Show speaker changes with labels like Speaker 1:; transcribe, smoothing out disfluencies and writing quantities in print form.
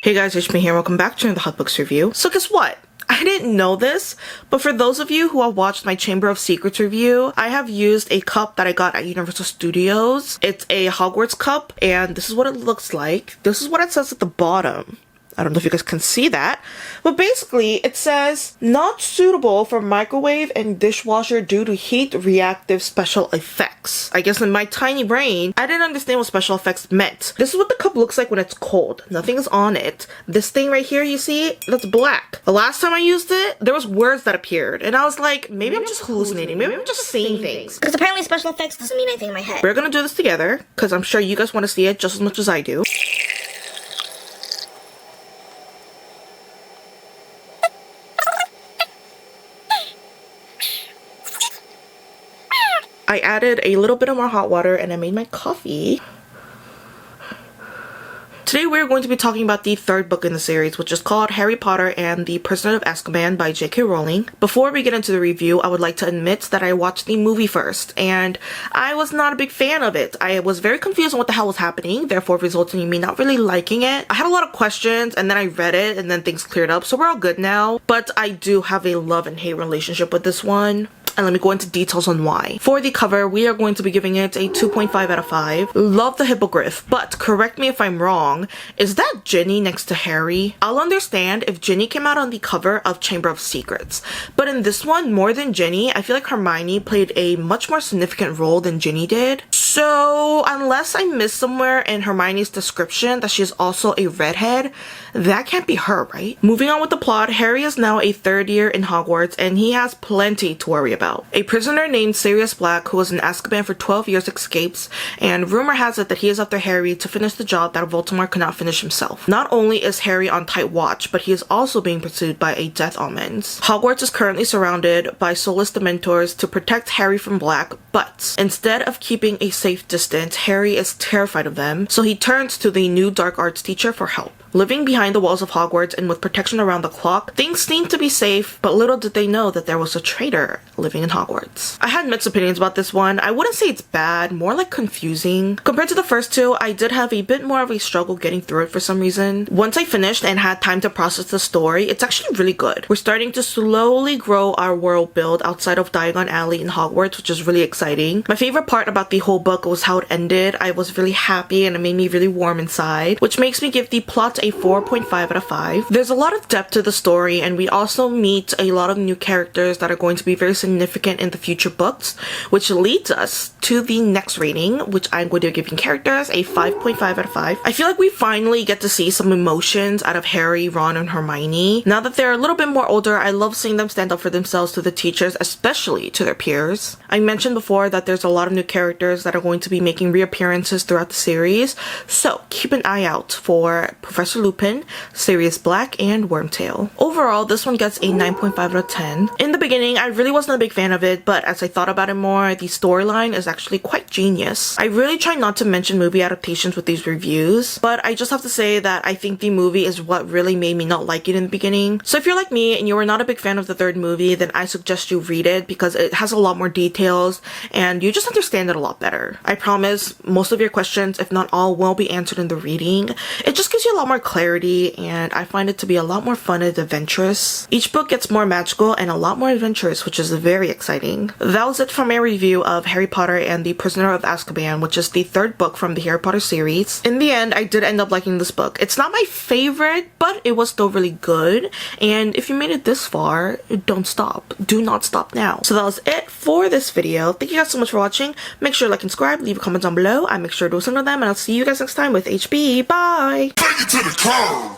Speaker 1: Hey guys, it's me here. Welcome back to the Hot Books review. So guess what? I didn't know this, but for those of you who have watched my Chamber of Secrets review, I have used a cup that I got at Universal Studios. It's a Hogwarts Cup, and this is what it looks like. This is what it says at the bottom. I don't know if you guys can see that, but basically it says, not suitable for microwave and dishwasher due to heat reactive special effects. I guess in my tiny brain, I didn't understand what special effects meant. This is what the cup looks like when it's cold. Nothing is on it. This thing right here, you see, that's black. The last time I used it, there was words that appeared, and I was like, maybe I'm just hallucinating. Maybe I'm just seeing things.
Speaker 2: Because apparently special effects doesn't mean anything in my head.
Speaker 1: We're gonna do this together, because I'm sure you guys want to see it just as much as I do. I added a little bit of more hot water and I made my coffee. Today we're going to be talking about the third book in the series, which is called Harry Potter and the Prisoner of Azkaban by J.K. Rowling. Before we get into the review, I would like to admit that I watched the movie first, and I was not a big fan of it. I was very confused on what the hell was happening, therefore resulting in me not really liking it. I had a lot of questions, and then I read it, and then things cleared up, so we're all good now. But I do have a love and hate relationship with this one. And let me go into details on why. For the cover, we are going to be giving it a 2.5 out of 5. Love the hippogriff, but correct me if I'm wrong, is that Ginny next to Harry? I'll understand if Ginny came out on the cover of Chamber of Secrets, but in this one, more than Ginny, I feel like Hermione played a much more significant role than Ginny did. So unless I missed somewhere in Hermione's description that she is also a redhead, that can't be her, right? Moving on with the plot, Harry is now a third year in Hogwarts and he has plenty to worry about. A prisoner named Sirius Black, who was in Azkaban for 12 years, escapes, and rumor has it that he is after Harry to finish the job that Voldemort could not finish himself. Not only is Harry on tight watch, but he is also being pursued by a death omens. Hogwarts is currently surrounded by soulless dementors to protect Harry from Black, but instead of keeping a safe distance, Harry is terrified of them, so he turns to the new dark arts teacher for help. Living behind the walls of Hogwarts and with protection around the clock, things seemed to be safe, but little did they know that there was a traitor living in Hogwarts. I had mixed opinions about this one. I wouldn't say it's bad, more like confusing. Compared to the first two, I did have a bit more of a struggle getting through it for some reason. Once I finished and had time to process the story, it's actually really good. We're starting to slowly grow our world build outside of Diagon Alley in Hogwarts, which is really exciting. My favorite part about the whole book was how it ended. I was really happy and it made me really warm inside, which makes me give the plot a 4.5 out of 5. There's a lot of depth to the story, and we also meet a lot of new characters that are going to be very significant in the future books, which leads us to the next rating, which I'm going to be giving characters a 5.5 out of 5. I feel like we finally get to see some emotions out of Harry, Ron, and Hermione. Now that they're a little bit more older, I love seeing them stand up for themselves to the teachers, especially to their peers. I mentioned before that there's a lot of new characters that are going to be making reappearances throughout the series, so keep an eye out for Professor Lupin, Sirius Black, and Wormtail. Overall, this one gets a 9.5 out of 10. In the beginning, I really wasn't a big fan of it, but as I thought about it more, the storyline is actually quite genius. I really try not to mention movie adaptations with these reviews, but I just have to say that I think the movie is what really made me not like it in the beginning. So if you're like me and you were not a big fan of the third movie, then I suggest you read it because it has a lot more details and you just understand it a lot better. I promise most of your questions, if not all, will be answered in the reading. It just gives you a lot more clarity, and I find it to be a lot more fun and adventurous. Each book gets more magical and a lot more adventurous, which is very exciting. That was it for my review of Harry Potter and the Prisoner of Azkaban, which is the third book from the Harry Potter series. In the end, I did end up liking this book. It's not my favorite, but it was still really good, and if you made it this far, don't stop. Do not stop now. So that was it for this video. Thank you guys so much for watching. Make sure to like and subscribe, leave a comment down below. I make sure to do some of them, and I'll see you guys next time with HB. Bye!
Speaker 3: Take it to the club.